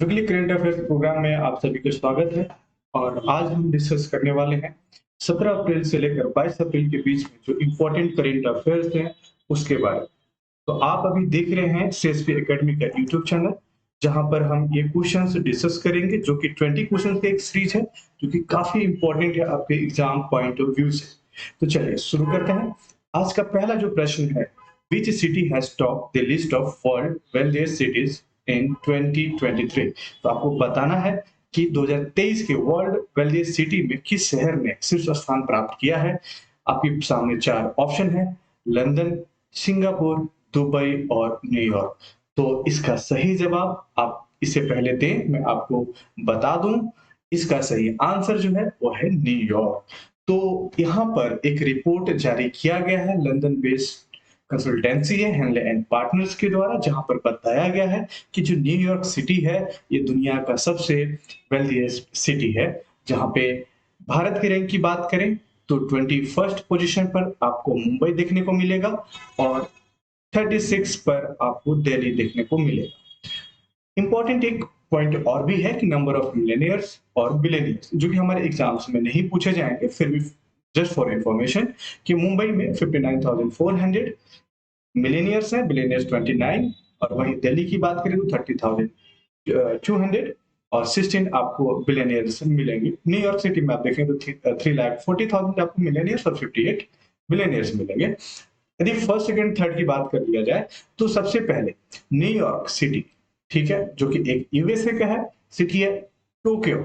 Quickly current affairs programme में आप सभी का स्वागत है। और आज हम डिस्कस करने वाले हैं 17 अप्रैल से लेकर 22 अप्रैल के बीच में जो इम्पोर्टेंट करंट अफेयर्स हैं उसके बारे में। तो आप अभी देख रहे हैं सीएसपी एकेडमी का यूट्यूब चैनल, जहां पर हम ये क्वेश्चंस डिस्कस करेंगे जो कि 20 क्वेश्चन की एक सीरीज है, जो कि काफी इंपॉर्टेंट है आपके एग्जाम पॉइंट ऑफ व्यू से। तो चलिए शुरू करते हैं। आज का पहला जो प्रश्न है, which city has top the list of world wealthiest cities in 2023। तो आपको बताना है कि 2023 के वर्ल्ड वेल्थिएस्ट सिटी में किस शहर ने शीर्ष स्थान प्राप्त किया है। आपके सामने चार ऑप्शन है: लंदन, सिंगापुर, दुबई और न्यूयॉर्क। तो इसका सही जवाब आप इससे पहले दें, मैं आपको बता दूं, इसका सही आंसर जो है वो है न्यूयॉर्क। तो यहाँ पर एक रिपोर्ट जारी किया गया है लंदन बेस्ड कंसल्टेंसी है हेनले एंड पार्टनर्स के द्वारा, जहां पर बताया गया है कि जो न्यूयॉर्क सिटी है ये दुनिया का सबसे वेल्थिएस्ट सिटी है। जहां पे भारत के रैंक की बात करें तो 21st पोजीशन पर आपको मुंबई देखने को मिलेगा और 36 पर आपको दिल्ली देखने को मिलेगा। इंपॉर्टेंट एक पॉइंट और भी है कि नंबर ऑफ मिलेनियर्स और बिलेनियर्स, जो कि हमारे एग्जाम्स में नहीं पूछे जाएंगे, फिर भी जस्ट फॉर इंफॉर्मेशन, कि मुंबई में 59,400 मिलेनियर्स हैं, बिलेनियर्स 29, और वहीं दिल्ली की बात करें तो 30,200 और 16 आपको बिलेनियर्स मिलेंगे। न्यूयॉर्क सिटी में आप देखें तो 3,40,000 आपको मिलेनियर्स और 58 बिलेनियर्स मिलेंगे। यदि फर्स्ट सेकंड थर्ड की बात कर लिया जाए तो सबसे पहले न्यूयॉर्क सिटी, ठीक है, जो कि एक यूएसए का है सिटी है। टोक्यो,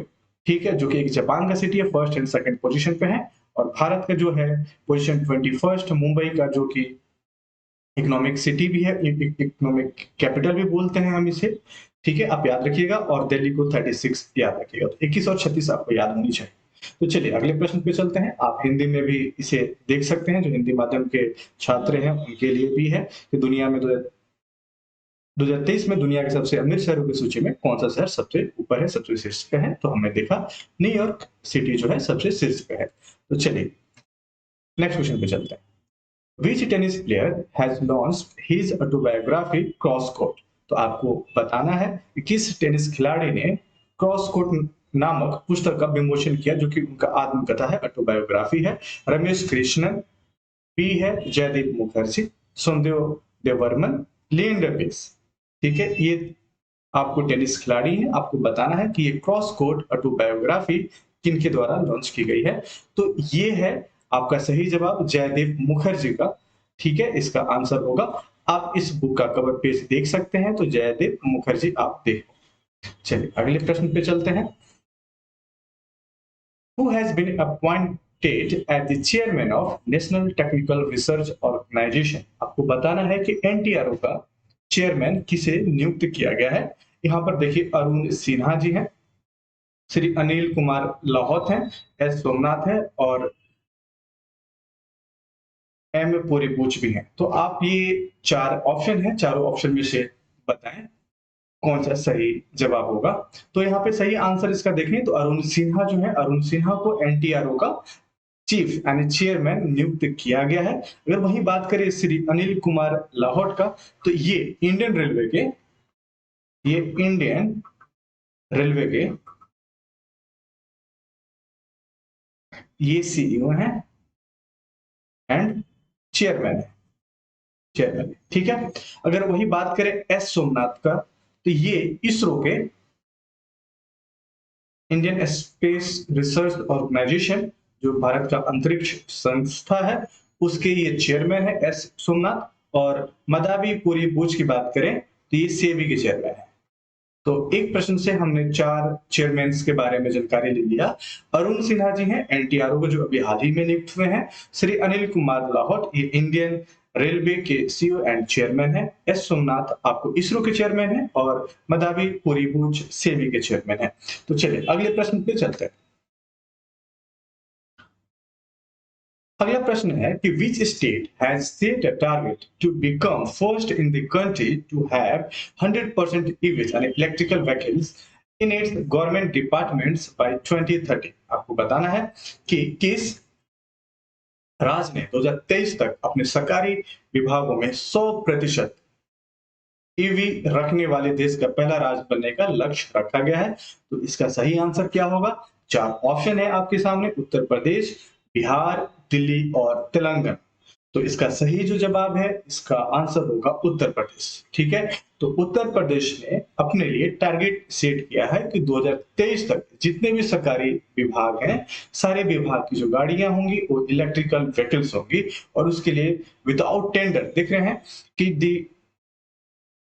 ठीक है, जो कि एक जापान का सिटी है, फर्स्ट एंड सेकंड पोजीशन पे है। और भारत का जो है पोजीशन 21st, मुंबई का, जो कि इकोनॉमिक सिटी भी है, इकोनॉमिक कैपिटल भी बोलते हैं हम इसे, ठीक है, आप याद रखिएगा। और दिल्ली को 36 याद रखिएगा। तो 21 और 36 आपको याद होनी चाहिए। तो चलिए अगले प्रश्न पे चलते हैं। आप हिंदी में भी इसे देख सकते हैं, जो हिंदी माध्यम के छात्र हैं उनके लिए भी है कि दुनिया में 2023 में दुनिया के सबसे अमीर शहरों की सूची में कौन सा शहर सबसे ऊपर है, सबसे शीर्ष पे है। तो हमने देखा न्यूयॉर्क सिटी जो है सबसे शीर्ष पे है। तो चलिए नेक्स्ट क्वेश्चन पे चलते हैं। Which tennis player has launched his autobiography Cross Court? तो आपको बताना है कि किस टेनिस खिलाड़ी ने क्रॉस कोर्ट नामक पुस्तक का विमोचन किया, जो कि उनका आत्मकथा है, ऑटोबायोग्राफी है। रमेश कृष्णन, बी है जयदीप मुखर्जी, सोमदेव देवर्मन, लिएंडर पेस। ठीक है, ये आपको टेनिस खिलाड़ी हैं। आपको बताना है कि ये क्रॉस कोर्ट ऑटोबायोग्राफी किनके द्वारा लॉन्च की गई है। तो ये है आपका सही जवाब, जयदीप मुखर्जी का। ठीक है, इसका आंसर होगा। आप इस बुक का कवर पेज देख सकते हैं, तो जयदीप मुखर्जी आप देखो। चलिए अगले प्रश्न पे चलते हैं। Who has been appointed as the chairman of National Technical Research Organization? आपको बताना है कि एनटीआरओ का चेयरमैन किसे नियुक्त किया गया है। यहाँ पर देखिए अरुण सिन्हा जी हैं, श्री अनिल कुमार लाहौत हैं, एस सोमनाथ है और एम पुरी बूच भी हैं। तो आप ये चार ऑप्शन हैं, चारों ऑप्शन में से बताएं कौन सा सही जवाब होगा। तो यहाँ पे सही आंसर इसका देखें तो अरुण सिन्हा जो है, अरुण सिन्हा को एनटीआरओ का चीफ यानी चेयरमैन नियुक्त किया गया है। अगर वही बात करें श्री अनिल कुमार लाहौट का, तो ये इंडियन रेलवे के ये सीईओ हैं एंड चेयरमैन है, चेयरमैन, ठीक है। अगर वही बात करें एस सोमनाथ का, तो ये इसरो के, इंडियन स्पेस रिसर्च ऑर्गेनाइजेशन, जो भारत का अंतरिक्ष संस्था है, उसके ये चेयरमैन है एस सोमनाथ। और मदावी पुरी बूच की बात करें तो ये सेबी के चेयरमैन है। तो एक प्रश्न से हमने चार चेयरमैन के बारे में जानकारी ले लिया। अरुण सिन्हा जी हैं एनटीआरओ को, जो अभी हाल ही में नियुक्त हुए हैं। श्री अनिल कुमार लाहौट ये इंडियन रेलवे के सीईओ एंड चेयरमैन है। एस सोमनाथ आपको इसरो के चेयरमैन है और मदावी पुरीबूच सेबी के चेयरमैन है। तो चलिए अगले प्रश्न पे चलते हैं। अगला प्रश्न है कि which state has set a target to become first in the country to have 100% EVs यानी electrical vehicles in its government departments by 2030। आपको बताना है कि किस राज्य ने 2023 तक अपने सरकारी विभागों में 100% ईवी रखने वाले देश का पहला राज्य बनने का लक्ष्य रखा गया है। तो इसका सही आंसर क्या होगा? 4 ऑप्शन है आपके सामने, उत्तर प्रदेश, बिहार, दिल्ली और तेलंगाना। तो इसका सही जो जवाब है, इसका आंसर होगा उत्तर प्रदेश। ठीक है, तो उत्तर प्रदेश ने अपने लिए टारगेट सेट किया है कि 2023 तक जितने भी सरकारी विभाग हैं, सारे विभाग की जो गाड़ियां होंगी वो इलेक्ट्रिकल व्हीकल्स होंगी, और उसके लिए विदाउट टेंडर देख रहे हैं कि दी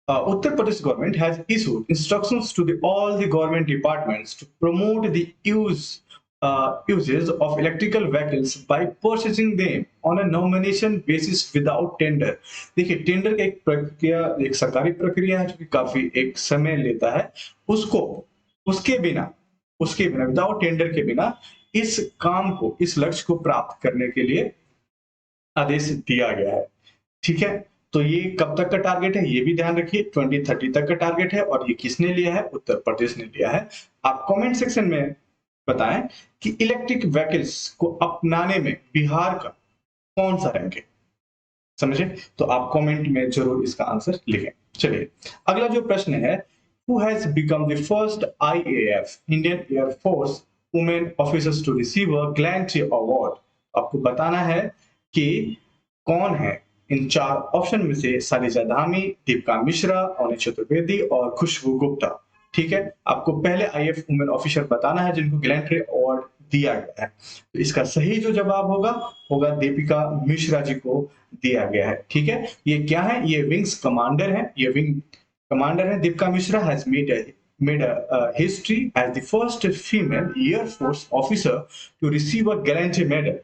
Uttar Pradesh government has issued instructions to all the government departments to promote the uses of electrical vehicles by purchasing them on a nomination basis without tender। देखिए, tender का एक प्रक्रिया, एक सरकारी प्रक्रिया है जो कि काफी एक समय लेता है। उसको उसके बिना विदाउट टेंडर के बिना इस काम को, इस लक्ष्य को प्राप्त करने के लिए आदेश दिया गया है। ठीक है, तो ये कब तक का टारगेट है ये भी ध्यान रखिए, 2030 तक का टारगेट है, और ये किसने लिया है? उत्तर प्रदेश ने लिया है। आप कमेंट सेक्शन में बताएं कि इलेक्ट्रिक व्हीकल्स को अपनाने में बिहार का कौन सा रैंक है, समझे? तो आप कमेंट में जरूर इसका आंसर लिखें। चलिए, अगला जो प्रश्न है, who has become the first IAF Indian Air Force women officers to receive a gallantry award? आपको बताना है कि कौन है इन 4 ऑप्शन में से सारिजा धामी, दीपिका मिश्रा, अवनी चतुर्वेदी और खुशबू गुप्ता। ठीक है, आपको पहले IAF वुमेन ऑफिसर बताना है जिनको गैलेंट्री अवार्ड दिया गया है। तो इसका सही जो जवाब होगा दीपिका मिश्रा जी को दिया गया है। ठीक है, ये क्या है? ये विंग्स कमांडर है, ये विंग कमांडर है। Deepika Mishra has made a history as the first female Air Force officer to receive a gallantry medal,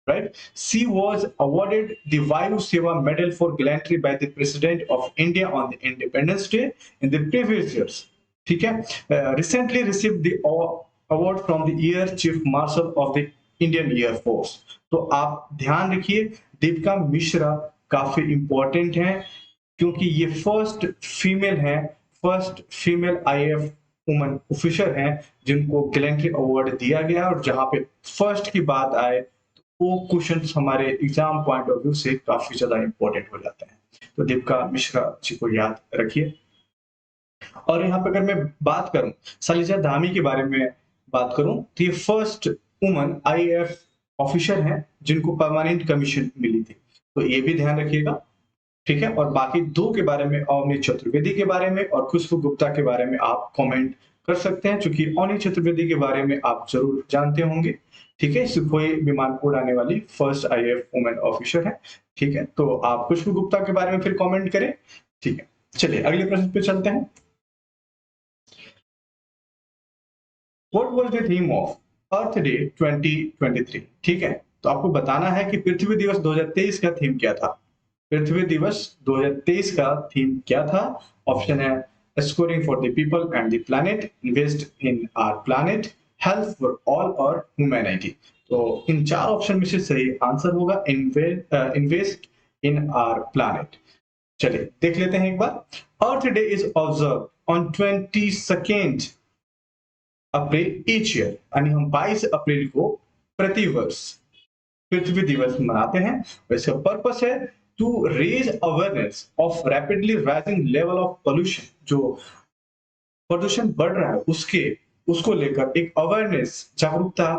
right? She was awarded the Vayu Seva Medal for gallantry by the President of India on the Independence Day in the previous years. ठीक है, recently received the award from the Air Chief Marshal of the Indian Air Force। तो आप ध्यान रखिए, दीपिका मिश्रा काफी important हैं क्योंकि ये first female IAF woman officer हैं जिनको गैलेंट्री अवार्ड दिया गया, और जहां पे फर्स्ट की बात आए वो क्वेश्चंस हमारे एग्जाम पॉइंट ऑफ व्यू से काफी ज्यादा इंपॉर्टेंट हो जाते हैं। तो दीपिका मिश्रा जी को याद रखिए। और यहाँ पे अगर मैं बात करूं सलीजा धामी के बारे में बात करूं, तो ये फर्स्ट वुमन IAF ऑफिसर हैं जिनको परमानेंट कमीशन मिली थी, तो ये भी ध्यान रखिएगा। ठीक है, और बाकी 2 के बारे में, अवनी चतुर्वेदी के बारे में और खुशबू गुप्ता के बारे में आप कमेंट कर सकते हैं, क्योंकि अवनी चतुर्वेदी के बारे में आप जरूर जानते होंगे। ठीक है, सुखोई विमान उड़ाने वाली फर्स्ट IAF वुमेन ऑफिसर है। ठीक है, तो आप खुशबू गुप्ता के बारे में फिर कमेंट करें। ठीक है, चलिए अगले प्रश्न पे चलते हैं। What was the theme of earth day 2023? ठीक है, तो आपको बताना है कि पृथ्वी दिवस 2023 का थीम क्या था। पृथ्वी दिवस 2023 का थीम क्या था? ऑप्शन है scoring for the people and the planet, invest in our planet, health for all और ह्यूमैनिटी। तो इन 4 ऑप्शन में से सही आंसर होगा इन्वेस्ट इन आवर प्लैनेट। चलिए देख लेते हैं एक बार। Earth Day is observe on 22 April each year, यानी हम 22 अप्रैल को प्रतिवर्ष पृथ्वी दिवस मनाते हैं। और इसका पर्पस है to raise awareness of rapidly rising level of pollution. जो प्रदूषण बढ़ रहा है उसको लेकर एक अवेयरनेस, जागरूकता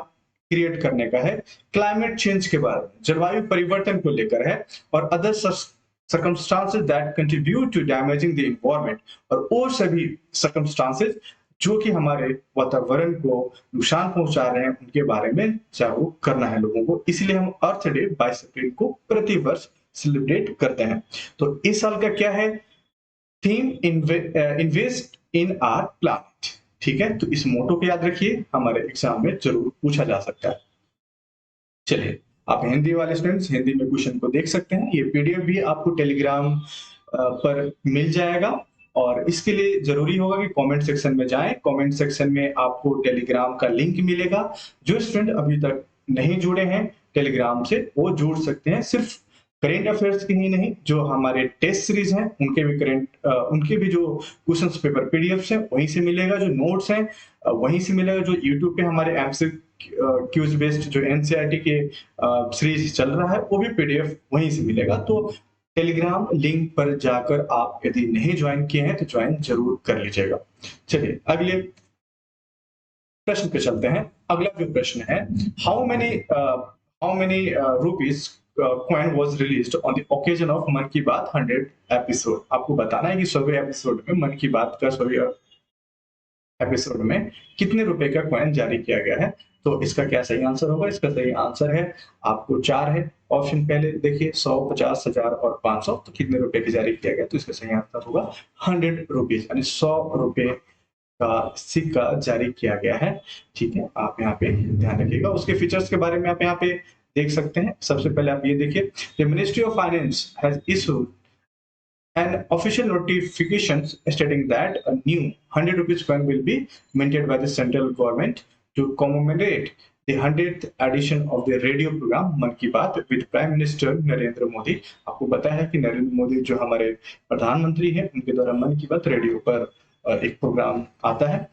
क्रिएट करने का है। क्लाइमेट चेंज के बारे में, जलवायु परिवर्तन को लेकर है, और other circumstances that contribute to damaging the environment, और वो सभी circumstances जो कि हमारे वातावरण को नुकसान पहुंचा रहे हैं उनके बारे में जागरूक करना है लोगों को। इसलिए हम अर्थ डे 22 अप्रैल को प्रतिवर्ष सेलिब्रेट करते हैं। तो इस साल का क्या है theme? Invest in our planet. ठीक है, तो इस मोटो को याद रखिए, हमारे एग्जाम में जरूर पूछा जा सकता है। चलिए, आप हिंदी वाले स्टूडेंट्स हिंदी में क्वेश्चन को देख सकते हैं। ये PDF भी आपको टेलीग्राम पर मिल जाएगा, और इसके लिए जरूरी होगा कि कमेंट सेक्शन में जाएं। कमेंट सेक्शन में आपको टेलीग्राम का लिंक मिलेगा। जो स्टूडेंट अभी तक नहीं जुड़े हैं टेलीग्राम से, वो जुड़ सकते हैं। सिर्फ करेंट अफेयर्स के ही नहीं, जो हमारे टेस्ट सीरीज हैं उनके भी जो क्वेश्चन पेपर PDFs हैं वहीं से मिलेगा, जो नोट्स हैं वहीं से मिलेगा, जो यूट्यूब पे हमारे MCQs बेस्ड जो NCERT के सीरीज चल रहा है वो भी PDF वहीं से मिलेगा। तो टेलीग्राम लिंक पर जाकर आप यदि नहीं ज्वाइन किए हैं तो ज्वाइन जरूर कर लीजिएगा। चलिए अगले प्रश्न पे चलते हैं। अगला जो प्रश्न है, how many rupees coin was released on the occasion of मन की बात 100 एपिसोड। आपको बताना है कि 100वें एपिसोड में मन की बात का 100वें एपिसोड में कितने रुपए का कॉइन जारी किया गया है। तो इसका क्या सही आंसर होगा? इसका सही आंसर है, आपको 4 है ऑप्शन। पहले देखिए 100, 50, 1000 और 500, तो कितने रुपए के जारी किया गया? तो इसका सही आंसर होगा 100 रुपीज, यानी 100 रुपए का सिक्का जारी किया गया है। ठीक है, आप यहाँ पे ध्यान रखिएगा। उसके फीचर्स के बारे में आप यहाँ पे देख सकते हैं। सबसे पहले आप ये देखिए, the ministry of finance has issued an official notification stating that a new 100 rupees coin will be minted by the central government to commemorate the 100th edition of the radio program मन की बात with Prime Minister Narendra Modi. आपको पता है कि नरेंद्र मोदी जो हमारे प्रधानमंत्री हैं, उनके द्वारा मन की बात रेडियो पर एक प्रोग्राम आता है।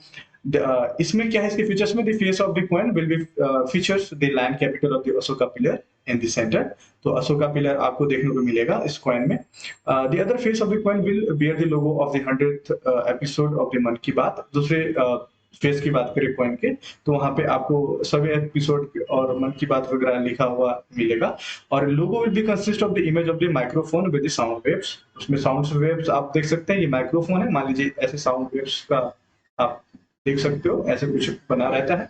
इसमें क्या है, इसके फीचर्स में, the face of the coin will be features the land capital of the Ashoka pillar in the centre. तो अशोका पिलर आपको देखने को मिलेगा इस कॉइन में। The other face of the coin will bear the logo of the 100th episode of the मन की बात। दूसरे फेस की बात करें कॉइन के, तो वहां पे आपको सभी एपिसोड और मन की बात वगैरह लिखा हुआ मिलेगा। और logo will be consist of the image of the microphone with the sound waves. उसमें साउंड वेव्स आप देख सकते हैं, ये माइक्रोफोन है, मान लीजिए ऐसे साउंड वेव्स का आप देख सकते हो, ऐसे कुछ बना रहता है।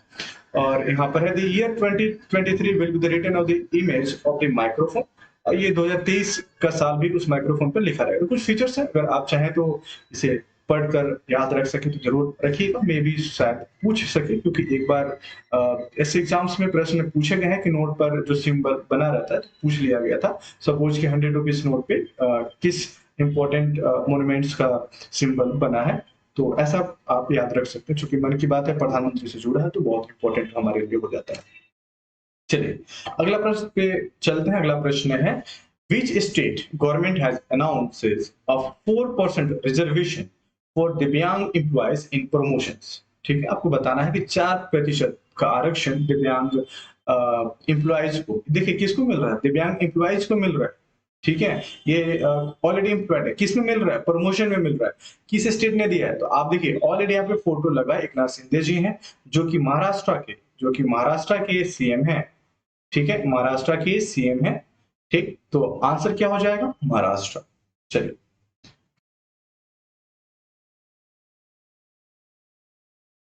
और यहाँ पर है the year 2023 will be the written of the image of the microphone. और ये 2023 का साल भी उस माइक्रोफोन पर लिखा रहेगा। तो कुछ फीचर्स है, अगर आप चाहें तो इसे पढ़कर याद रख सके तो जरूर रखिएगा। मे भी शायद पूछ सके, क्योंकि एक बार ऐसे एग्जाम्स में प्रश्न पूछे गए हैं कि नोट पर जो सिंबल बना रहता है, तो पूछ लिया गया था। सपोज कि 100 रुपीज नोट पे किस इंपॉर्टेंट मोन्यूमेंट्स का सिंबल बना है, तो ऐसा आप याद रख सकते हैं। चूंकि मन की बात है, प्रधानमंत्री से जुड़ा है, तो बहुत इंपॉर्टेंट हमारे लिए हो जाता है। चलिए अगला प्रश्न पे चलते हैं। अगला प्रश्न है, which state government has announces of 4% reservation for दिव्यांग एम्प्लॉयज इन प्रमोशंस। ठीक है, आपको बताना है कि 4% का आरक्षण दिव्यांग एम्प्लॉयज को, देखिए किसको मिल रहा है? दिव्यांग एम्प्लॉयज को मिल रहा है। ठीक है, ये ऑलरेडी एम्प्लॉयड है, किस में मिल रहा है? प्रमोशन में मिल रहा है। किस स्टेट ने दिया है? तो आप देखिए ऑलरेडी यहाँ पे फोटो लगा, एकनाथ शिंदे जी हैं, जो कि महाराष्ट्र के सीएम हैं। ठीक है, महाराष्ट्र के सीएम है। ठीक, तो आंसर क्या हो जाएगा? महाराष्ट्र। चलिए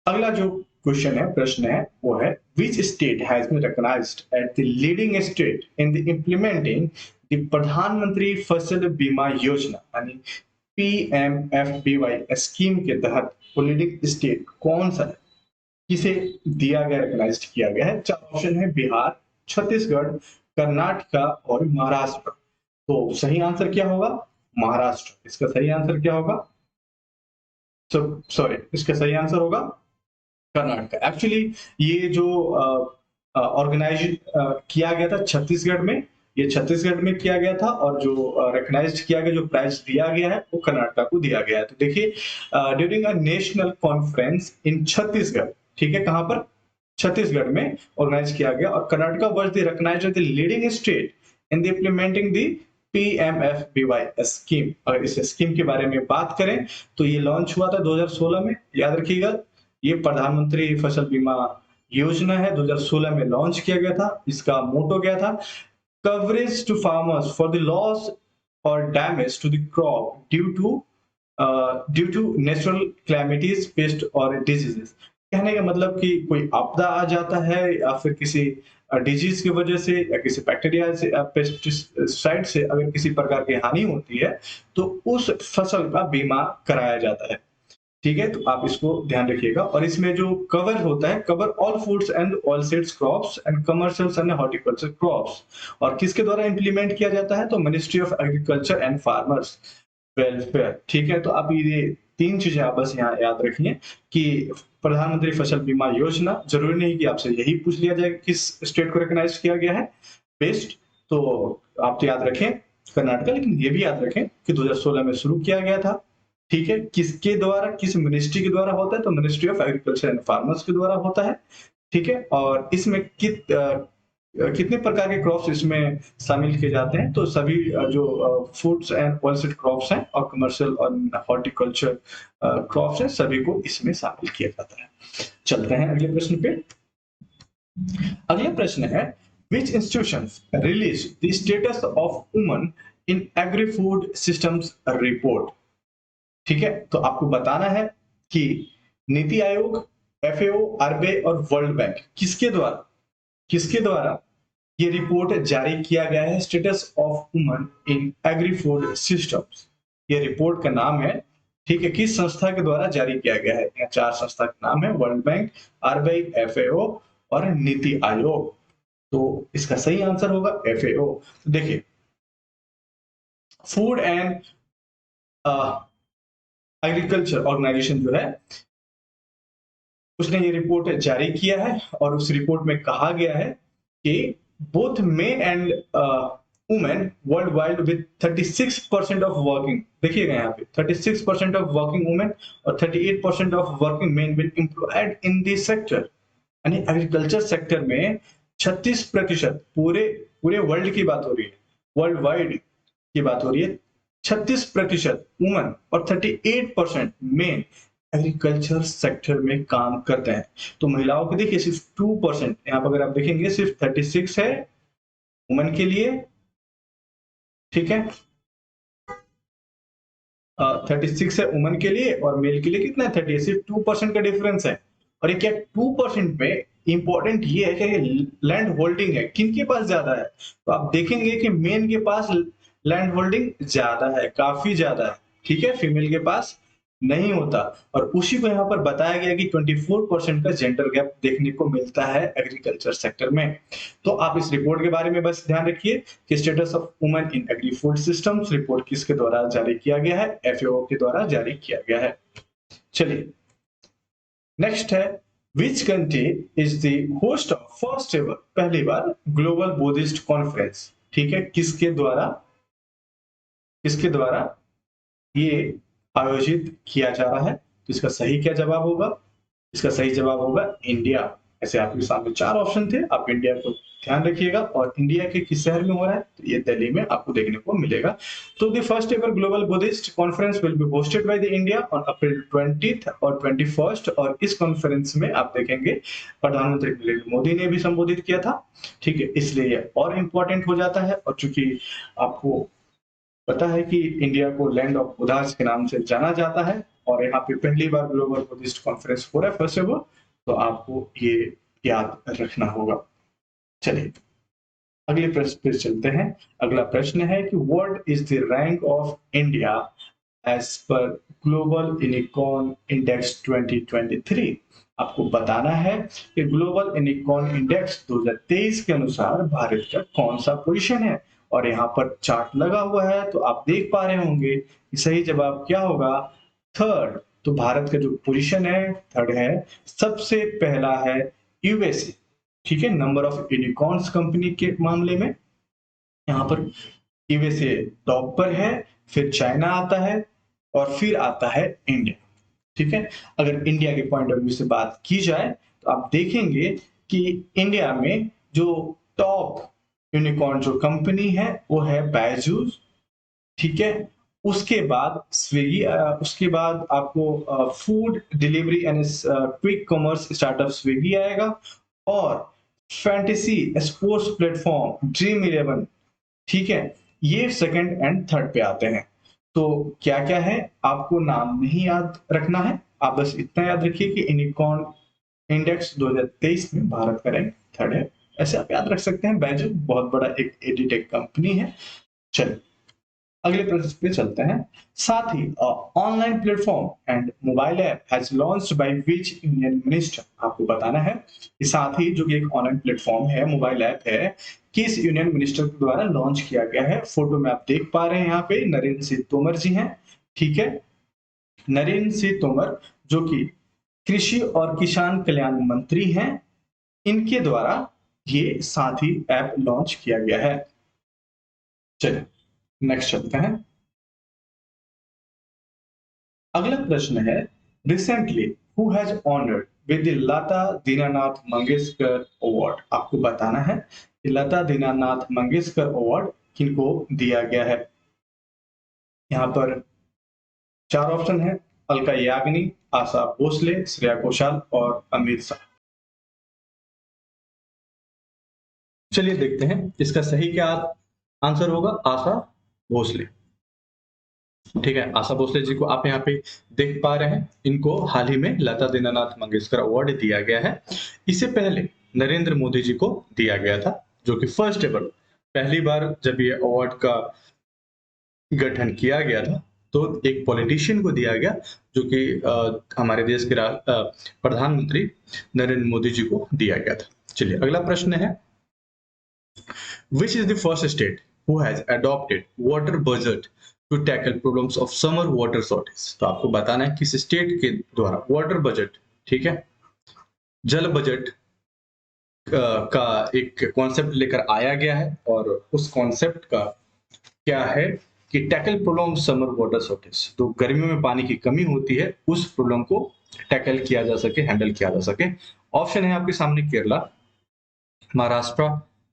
अगला जो क्वेश्चन है, प्रश्न है, वो है, which state has been recognized at the leading state in the implementing the Pradhanmantri Fasal बीमा योजना, यानी PMFBY स्कीम के तहत वो लीडिंग स्टेट कौन सा है, किसे दिया गया, रिकॉग्नाइज्ड किया गया है? 4 ऑप्शन है, बिहार, छत्तीसगढ़, कर्नाटका और महाराष्ट्र। तो सही आंसर क्या होगा? महाराष्ट्र। इसका सही आंसर क्या होगा? सॉरी, इसका सही आंसर होगा कर्नाटका। एक्चुअली ये जो ऑर्गेनाइज किया गया था छत्तीसगढ़ में, ये छत्तीसगढ़ में किया गया था, और जो रिकॉग्नाइज किया गया, जो प्राइज दिया गया है, वो कर्नाटका को दिया गया है। तो देखिए, during a national conference in Chhattisgarh, ठीक है, कहां पर? छत्तीसगढ़ में ऑर्गेनाइज किया गया, और Karnataka was the recognized as the leading state in the implementing the PMFBY scheme. अगर इस स्कीम के बारे में बात करें, तो ये लॉन्च हुआ था 2016 में, याद रखिएगा। ये प्रधानमंत्री फसल बीमा योजना है, 2016 में लॉन्च किया गया था। इसका मोटो क्या था? Coverage to farmers for the loss और damage to the crop due to natural calamities, pest और डिजीजेस। कहने का मतलब कि कोई आपदा आ जाता है, या फिर किसी डिजीज की वजह से, या किसी बैक्टीरिया से, पेस्टिसाइड से अगर किसी प्रकार की हानि होती है, तो उस फसल का बीमा कराया जाता है। ठीक है, तो आप इसको ध्यान रखिएगा। और इसमें जो कवर होता है, cover all foods and all seeds crops and commercial and horticulture crops. और किसके द्वारा इंप्लीमेंट किया जाता है? तो ministry of agriculture and farmers welfare. ठीक है, तो आप ये 3 चीजें आप बस यहाँ याद रखिए कि प्रधानमंत्री फसल बीमा योजना, जरूरी नहीं कि आपसे यही पूछ लिया जाए किस स्टेट को रिकॉग्नाइज किया गया है बेस्ट, तो आप तो याद रखें कर्नाटका, लेकिन ये भी याद रखें कि 2016 में शुरू किया गया था। ठीक है, किसके द्वारा, किस मिनिस्ट्री के द्वारा होता है? तो ministry of agriculture and farmers के द्वारा होता है। ठीक है, और इसमें कितने प्रकार के क्रॉप्स इसमें शामिल किए जाते हैं, तो सभी जो फूड्स एंड ऑयलसीड क्रॉप्स हैं और कमर्शियल और हॉर्टिकल्चर क्रॉप्स हैं, सभी को इसमें शामिल किया जाता है। चलते हैं अगले प्रश्न पे। अगला प्रश्न है, which institutions release the status of woman in agri food systems report. ठीक है, तो आपको बताना है कि नीति आयोग, एफएओ, आरबीआई और वर्ल्ड बैंक किसके द्वारा ये रिपोर्ट जारी किया गया है, status of woman in agri food systems. ये रिपोर्ट का नाम है, ठीक है, किस संस्था के द्वारा जारी किया गया है। यहाँ 4 संस्था का नाम है, वर्ल्ड बैंक, आरबीआई, एफएओ और नीति आयोग। तो इसका सही आंसर होगा एफएओ। तो देखिए, फूड एंड एग्रीकल्चर ऑर्गेनाइजेशन जो है, उसने ये रिपोर्ट जारी किया है और उस रिपोर्ट में कहा गया है कि both men and women world wide with 36% of working, देखिएगा यहाँ पे 36% ऑफ वर्किंग वुमेन और 38% of working men will employed in this sector. यानी एग्रीकल्चर सेक्टर में 36%, पूरे पूरे वर्ल्ड की बात हो रही है, वर्ल्ड वाइड की बात हो रही है, 36% वुमेन और 38% मेन एग्रीकल्चर सेक्टर में काम करते हैं। तो महिलाओं के देखिए सिर्फ 2%, यहाँ पर अगर आप देखेंगे सिर्फ 36 है वुमेन के लिए, ठीक है, 36 है वुमेन के लिए और मेल के लिए कितना है 30, सिर्फ 2% का डिफरेंस है। और ये क्या 2% में इंपॉर्टेंट ये है कि लैंड होल्डिंग है किनके पास ज्यादा है, तो आप देखेंगे कि मेन के पास लैंड होल्डिंग ज्यादा है, काफी ज्यादा है, ठीक है, फीमेल के पास नहीं होता। और उसी को यहाँ पर बताया गया कि 24% का जेंडर गैप देखने को मिलता है एग्रीकल्चर सेक्टर में। तो आप इस रिपोर्ट के बारे में बस ध्यान रखिए कि status of women in agri food systems report किसके द्वारा जारी किया गया है, एफएओ के द्वारा जारी किया गया है। चलिए नेक्स्ट है, विच country is the host of first ever, पहली बार ग्लोबल बुद्धिस्ट कॉन्फ्रेंस। ठीक है, किसके द्वारा ये आयोजित किया जा रहा है, तो इसका सही क्या जवाब होगा, इसका सही जवाब होगा इंडिया। ऐसे आपके सामने 4 ऑप्शन थे, आप इंडिया को ध्यान रखिएगा। और इंडिया के किस शहर में हो रहा है, तो ये दिल्ली में आपको देखने को मिलेगा। तो the first ever global Buddhist conference will be hosted by the India on April 20 और 21। और इस कॉन्फ्रेंस में आप देखेंगे प्रधानमंत्री नरेंद्र मोदी ने भी संबोधित किया था, ठीक है, इसलिए ये और इंपॉर्टेंट हो जाता है। और चूंकि आपको पता है कि इंडिया को लैंड ऑफ बुद्धास के नाम से जाना जाता है और यहाँ पे पहली बार ग्लोबल बुद्धिस्ट कॉन्फ्रेंस हो रहा है फर्स्ट एवर, तो आपको ये याद रखना होगा। चलिए अगले प्रश्न पे चलते हैं। अगला प्रश्न है कि what is the rank of India as per global unicorn index 2023। आपको बताना है कि ग्लोबल यूनिकॉर्न इंडेक्स 2023 के अनुसार भारत का कौन सा पोजीशन है। और यहाँ पर चार्ट लगा हुआ है तो आप देख पा रहे होंगे कि सही जवाब क्या होगा, थर्ड। तो भारत का जो पोजीशन है थर्ड है। सबसे पहला है यूएसए, ठीक है, नंबर ऑफ यूनिकॉर्न्स कंपनी के मामले में यहाँ पर यूएसए टॉप पर है, फिर चाइना आता है और फिर आता है इंडिया। ठीक है, अगर इंडिया के पॉइंट ऑफ व्यू से बात की जाए तो आप देखेंगे कि इंडिया में जो टॉप यूनिकॉर्न जो कंपनी है वो है बायजूस, ठीक है, उसके बाद स्विगी, उसके बाद आपको food delivery and quick commerce startup Swiggy आएगा और फैंटेसी स्पोर्ट्स प्लेटफॉर्म ड्रीम 11, ठीक है, ये सेकंड एंड थर्ड पे आते हैं। तो क्या क्या है आपको नाम नहीं याद रखना है, आप बस इतना याद रखिए कि यूनिकॉर्न इंडेक्स 2023 में भारत का रैंक थर्ड है। ऐसे आप याद रख सकते हैं, बैजू बहुत बड़ा एक एडिटेक कंपनी है। चलिए अगले प्रश्न पे चलते हैं। साथ ही online platform and mobile app has launched by which union minister. आपको बताना है कि साथ ही जो कि एक ऑनलाइन प्लेटफॉर्म है, मोबाइल ऐप है, किस यूनियन मिनिस्टर के द्वारा लॉन्च किया गया है। फोटो में आप देख पा रहे हैं यहाँ पे नरेंद्र सिंह तोमर जी हैं, ठीक है, नरेंद्र सिंह तोमर जो कि कृषि और किसान कल्याण मंत्री हैं, इनके द्वारा ये साथी ऐप लॉन्च किया गया है। चलिए नेक्स्ट चलते हैं। अगला प्रश्न है, recently who has honoured with the Lata Dinanath Mangeshkar award. आपको बताना है लता दीनानाथ मंगेशकर अवार्ड किनको दिया गया है? यहाँ पर 4 ऑप्शन है, अलका याग्निक, आशा भोसले, श्रेया घोषाल और अमित शाह। चलिए देखते हैं इसका सही क्या आंसर होगा। आशा भोसले। ठीक है, आशा भोसले जी को आप यहाँ पे देख पा रहे हैं। इनको हाल ही में लता दीनानाथ मंगेशकर अवार्ड दिया गया है। इससे पहले नरेंद्र मोदी जी को दिया गया था, जो कि फर्स्ट एवर पहली बार जब ये अवार्ड का गठन किया गया था तो एक पॉलिटिशियन को दिया गया, जो कि हमारे देश के प्रधानमंत्री नरेंद्र मोदी जी को दिया गया था। चलिए अगला प्रश्न है, Which is the first state who has adopted water budget to tackle problems of summer water shortage? तो आपको बताना है किस स्टेट के द्वारा वाटर बजट, ठीक है, जल बजट का एक कॉन्सेप्ट लेकर आया गया है। और उस कॉन्सेप्ट का क्या है कि tackle problem summer water shortage, तो गर्मियों में पानी की कमी होती है, उस प्रॉब्लम को टैकल किया जा सके, हैंडल किया जा सके। ऑप्शन है आपके सामने केरला, महाराष्ट्र,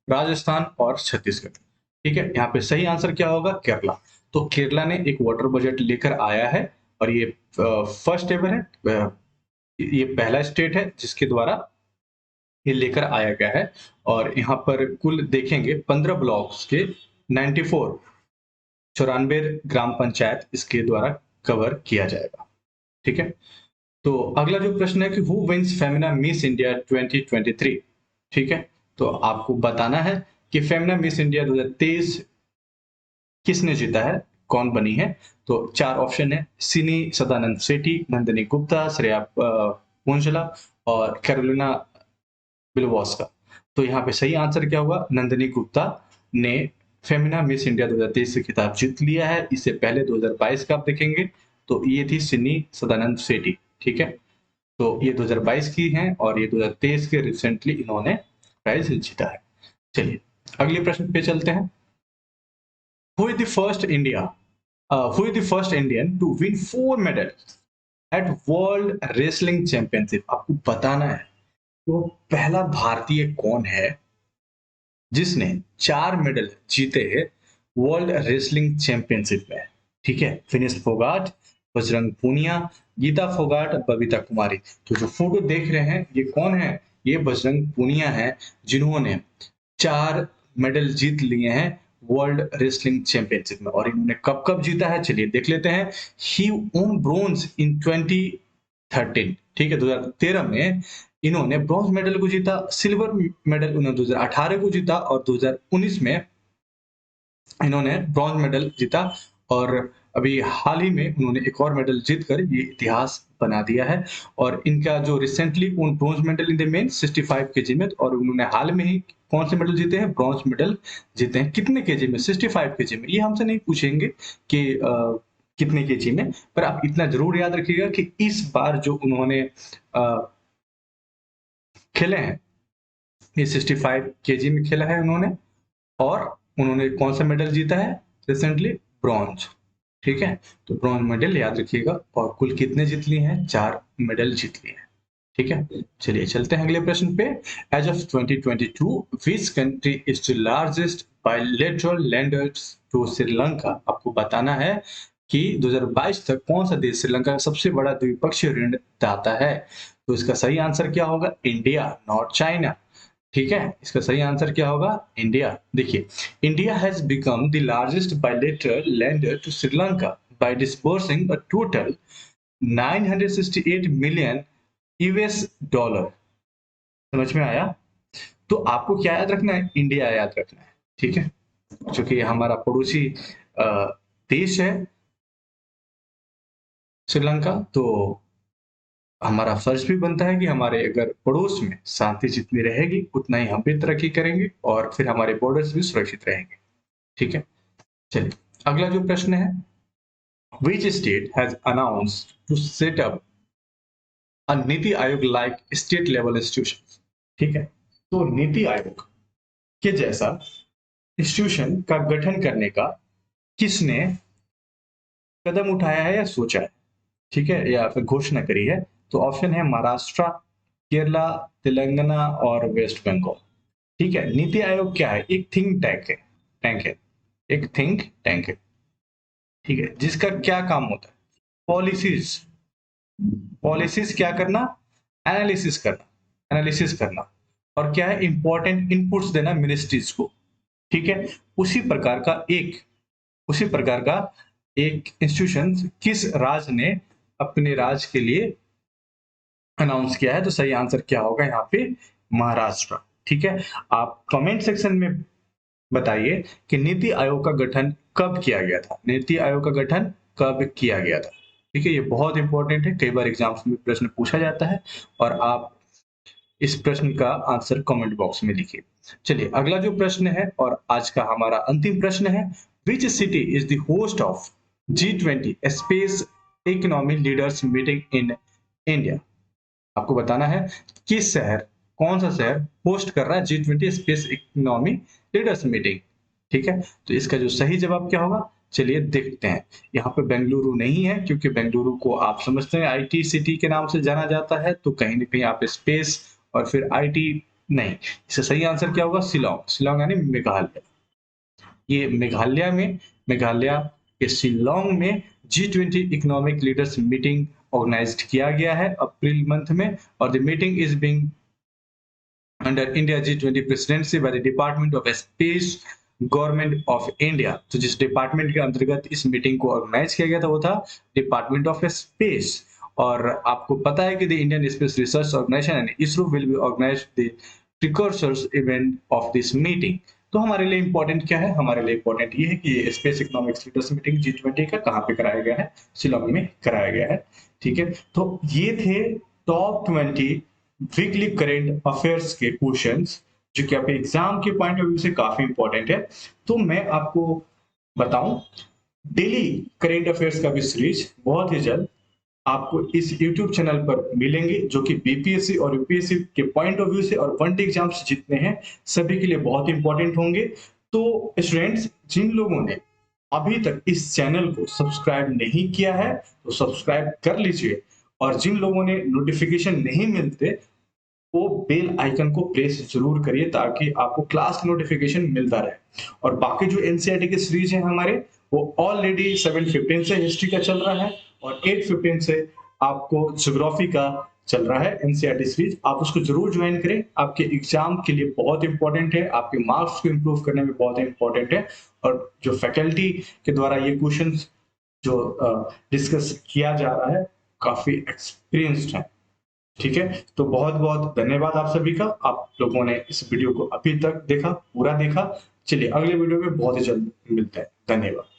राजस्थान और छत्तीसगढ़। ठीक है, यहाँ पे सही आंसर क्या होगा? केरला। तो केरला ने एक वाटर बजट लेकर आया है और ये फर्स्ट एवर है, ये पहला स्टेट है जिसके द्वारा ये लेकर आया गया है। और यहाँ पर कुल देखेंगे 15 ब्लॉक्स के 94 ग्राम पंचायत इसके द्वारा कवर किया जाएगा। ठीक है, तो अगला जो प्रश्न है कि who wins Femina Miss India 2023? ठीक है, तो आपको बताना है कि फेमिना मिस इंडिया 2023 किसने जीता है, कौन बनी है। तो 4 ऑप्शन है, सिनी सदानंद सेठी, नंदिनी गुप्ता, श्रेया पूंजला और कैरोलिना बिलवॉस्का। तो यहाँ पे सही आंसर क्या हुआ? नंदिनी गुप्ता ने फेमिना मिस इंडिया 2023 से खिताब जीत लिया है। इससे पहले 2022 का आप देखेंगे तो ये थी सिनी सदानंद सेठी। ठीक है, तो ये 2022 की हैं और ये 2023 के रिसेंटली इन्होंने प्राइज जीता है। चलिए अगले प्रश्न पे चलते हैं। Who is the first who is the first Indian to win 4 medals at World Wrestling Championship? आपको बताना है कि वो पहला भारतीय कौन है जिसने 4 मेडल जीते हैं वर्ल्ड रेसलिंग चैंपियनशिप में। ठीक है, फिनिश फोगाट, बजरंग पूनिया, गीता फोगाट, बबीता कुमारी। तो जो फोटो देख रहे हैं ये कौन है? ये बजरंग पूनिया है, जिन्होंने 4 मेडल जीत लिए हैं वर्ल्ड रेसलिंग चैंपियनशिप में। और इन्होंने कब कब जीता है चलिए देख लेते हैं। ही ओन ब्रोंज इन 2013। ठीक है, 2013 में इन्होंने ब्रॉन्ज मेडल को जीता। सिल्वर मेडल उन्होंने 2018 को जीता और 2019 में इन्होंने ब्रॉन्ज मेडल जीता। और अभी हाल ही में उन्होंने एक और मेडल जीतकर ये इतिहास बना दिया है। और इनका जो recently bronze medal in the main 65 KG में, और उन्होंने हाल में ही कौन से मेडल जीते हैं? ब्रॉन्ज मेडल जीते हैं। कितने केजी में? 65 केजी में। ये हमसे नहीं पूछेंगे कि कितने केजी में, पर आप इतना जरूर याद रखिएगा कि इस बार जो उन्होंने खेले हैं ये 65 केजी में खेला है उन्होंने। और उन्होंने कौन सा मेडल जीता है रिसेंटली? ब्रॉन्ज। ठीक है, तो ब्रॉन्ज मेडल याद रखिएगा। और कुल कितने जीत लिए हैं? 4 मेडल जीत लिए हैं। ठीक है, चलिए चलते हैं अगले प्रश्न पे। As of 2022 which country is the largest bilateral lenders to Sri Lanka? आपको बताना है कि 2022 तक कौन सा देश श्रीलंका का सबसे बड़ा द्विपक्षीय ऋण दाता है। तो इसका सही आंसर क्या होगा? India, not China. ठीक है, इसका सही आंसर क्या होगा? इंडिया। देखिए, India has become the largest bilateral lender to Sri Lanka by disbursing a total 968 million US dollar. समझ में आया? तो आपको क्या याद रखना है? इंडिया याद रखना है। ठीक है, क्योंकि हमारा पड़ोसी देश है श्रीलंका, तो हमारा फर्ज भी बनता है कि हमारे अगर पड़ोस में शांति जितनी रहेगी उतना ही हम भी तरक्की करेंगे और फिर हमारे बॉर्डर्स भी सुरक्षित रहेंगे। ठीक है, चलिए अगला जो प्रश्न है, which state has announced to set up a NITI Aayog like state level institutions? ठीक है, तो नीति आयोग के जैसा इंस्टीट्यूशन का गठन करने का किसने कदम उठाया है या सोचा है? ठीक है, या फिर घोषणा करी है? तो ऑप्शन है महाराष्ट्र, केरला, तेलंगाना और वेस्ट बंगाल। ठीक है। नीति आयोग क्या है? एक थिंक टैंक है, एक थिंक टैंक है, ठीक है, जिसका क्या काम होता है? पॉलिसीज, पॉलिसीज क्या करना? एनालिसिस करना और क्या है? इंपॉर्टेंट इनपुट्स देना मिनिस्ट्रीज को, ठीक है। उसी प्रकार का एक उसी प्रकार का एक इंस्टीट्यूशन किस राज्य ने अपने राज्य के लिए अनाउंस किया है? तो सही आंसर क्या होगा यहाँ पे? महाराष्ट्र, ठीक है। आप कमेंट सेक्शन में बताइए कि नीति आयोग का गठन कब किया गया था? नीति आयोग का गठन कब किया गया था? ठीक है, ये बहुत इंपॉर्टेंट है, कई बार एग्जाम्स में प्रश्न पूछा जाता है और आप इस प्रश्न का आंसर कमेंट बॉक्स में लिखिए। चलिए अगला जो प्रश्न है और आज का हमारा अंतिम प्रश्न है, which city is the host of G20 space economy leaders meeting in India? आपको बताना है किस शहर, कौन सा शहर होस्ट कर रहा है G20 space economy leaders meeting, ठीक है। तो इसका जो सही जवाब क्या होगा, चलिए देखते हैं। यहाँ पे बेंगलुरु नहीं है, क्योंकि बेंगलुरु को आप समझते हैं आईटी सिटी के नाम से जाना जाता है, तो कहीं ना कहीं आप स्पेस और फिर आईटी नहीं। इसका सही आंसर क्या होगा? शिलोंग, शिलोंग यानी मेघालय। ये मेघालय के शिलोंग में G20 economic leaders meeting organised किया गया है अप्रैल मंथ में, और the meeting is being under India G20 presidency by the department of space government of India. तो जिस डिपार्टमेंट के अंतर्गत इस मीटिंग को ऑर्गेनाइज किया गया था वो था डिपार्टमेंट ऑफ स्पेस। और आपको पता है कि the Indian space research organisation and ISRO will be organise the precursors event of this meeting. तो हमारे लिए इंपॉर्टेंट क्या है? हमारे लिए इंपॉर्टेंट ये है कि space economics leaders meeting G20 का कहाँ पे कराया गया है? शिलोंग में कराया गया है, ठीक है। तो ये थे टॉप 20 वीकली करेंट अफेयर्स के क्वेश्चंस, जो कि आपके एग्जाम के पॉइंट ऑफ व्यू से काफी इंपॉर्टेंट है। तो मैं आपको बताऊं, डेली करेंट अफेयर्स का भी सीरीज बहुत ही जल्द आपको इस YouTube चैनल पर मिलेंगे, जो कि बीपीएससी और यूपीएससी के पॉइंट ऑफ व्यू से और वन डे एग्जाम्स जितने हैं सभी के लिए बहुत इंपॉर्टेंट होंगे। तो स्टूडेंट्स, जिन लोगों ने अभी तक इस चैनल को सब्सक्राइब नहीं किया है तो सब्सक्राइब कर लीजिए, और जिन लोगों ने नोटिफिकेशन नहीं मिलते वो बेल आइकन को प्रेस जरूर करिए, ताकि आपको क्लास नोटिफिकेशन मिलता रहे। और बाकी जो एनसीईआरटी के सीरीज हैं हमारे, वो ऑलरेडी 7:15 से हिस्ट्री का चल रहा है और 8:15 से आपको ज्योग्राफी का चल रहा है एनसीईआरटी सीरीज। आप उसको जरूर ज्वाइन करें, आपके एग्जाम के लिए बहुत इंपॉर्टेंट है, आपके मार्क्स को इंप्रूव करने में बहुत इंपॉर्टेंट है। और जो फैकल्टी के द्वारा ये क्वेश्चन जो डिस्कस किया जा रहा है काफी एक्सपीरियंस्ड है, ठीक है। तो बहुत बहुत धन्यवाद आप सभी का, आप लोगों ने इस वीडियो को अभी तक देखा, पूरा देखा। चलिए अगले वीडियो में बहुत ही जल्द मिलते हैं। धन्यवाद।